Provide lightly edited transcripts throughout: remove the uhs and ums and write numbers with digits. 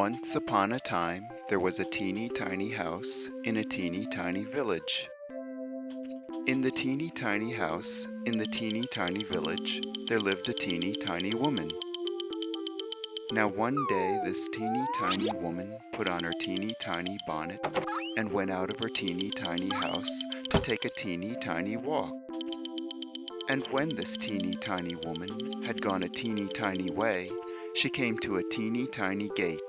Once upon a time, there was a teeny tiny house in a teeny tiny village. In the teeny tiny house, in the teeny tiny village, there lived a teeny tiny woman. Now one day this teeny tiny woman put on her teeny tiny bonnet and went out of her teeny tiny house to take a teeny tiny walk. And when this teeny tiny woman had gone a teeny tiny way, she came to a teeny tiny gate.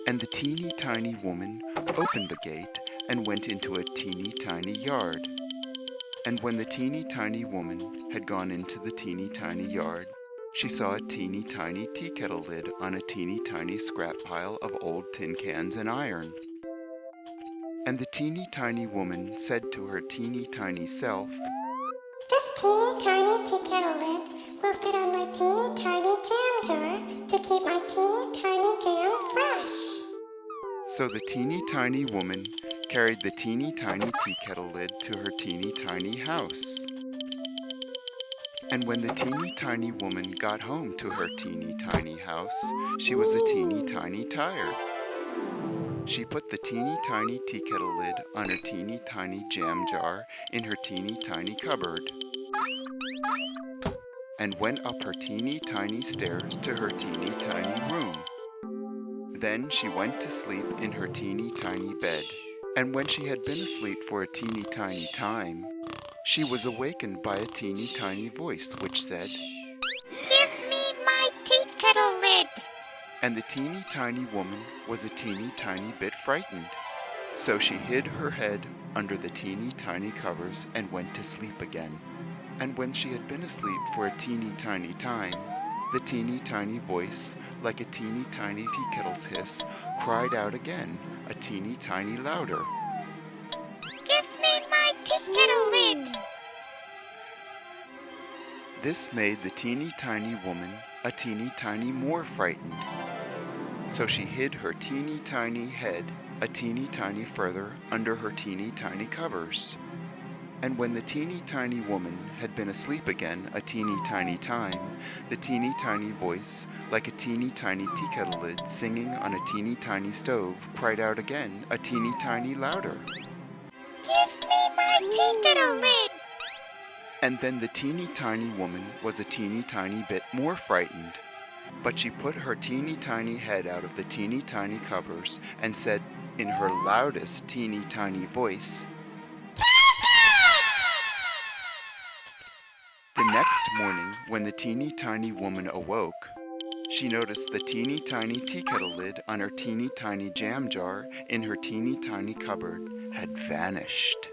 And the teeny tiny woman opened the gate and went into a teeny tiny yard. And when the teeny tiny woman had gone into the teeny tiny yard, she saw a teeny tiny tea kettle lid on a teeny tiny scrap pile of old tin cans and iron. And the teeny tiny woman said to her teeny tiny self, "This teeny tiny tea kettle lid will fit on my teeny tiny jam jar to keep my teeny tiny jam fresh." So the teeny tiny woman carried the teeny tiny tea kettle lid to her teeny tiny house. And when the teeny tiny woman got home to her teeny tiny house, she was a teeny tiny tired. She put the teeny tiny tea kettle lid on her teeny tiny jam jar in her teeny tiny cupboard, and went up her teeny tiny stairs to her teeny tiny room. Then she went to sleep in her teeny tiny bed, and when she had been asleep for a teeny tiny time, she was awakened by a teeny tiny voice which said, "Give me my tea kettle lid." and the teeny tiny woman was a teeny tiny bit frightened. So she hid her head under the teeny tiny covers and went to sleep again. And when she had been asleep for a teeny tiny time, the teeny tiny voice, like a teeny tiny tea kettle's hiss, cried out again, a teeny tiny louder. "Give me my tea kettle lid." This made the teeny tiny woman a teeny tiny more frightened. So she hid her teeny tiny head a teeny tiny further under her teeny tiny covers. And when the teeny tiny woman had been asleep again a teeny tiny time, the teeny tiny voice, like a teeny tiny tea kettle lid singing on a teeny tiny stove, cried out again a teeny tiny louder. "Give me my tea kettle lid." And then the teeny tiny woman was a teeny tiny bit more frightened. But she put her teeny tiny head out of the teeny tiny covers and said in her loudest teeny tiny voice, The next morning, when the teeny tiny woman awoke, she noticed the teeny tiny tea kettle lid on her teeny tiny jam jar in her teeny tiny cupboard had vanished.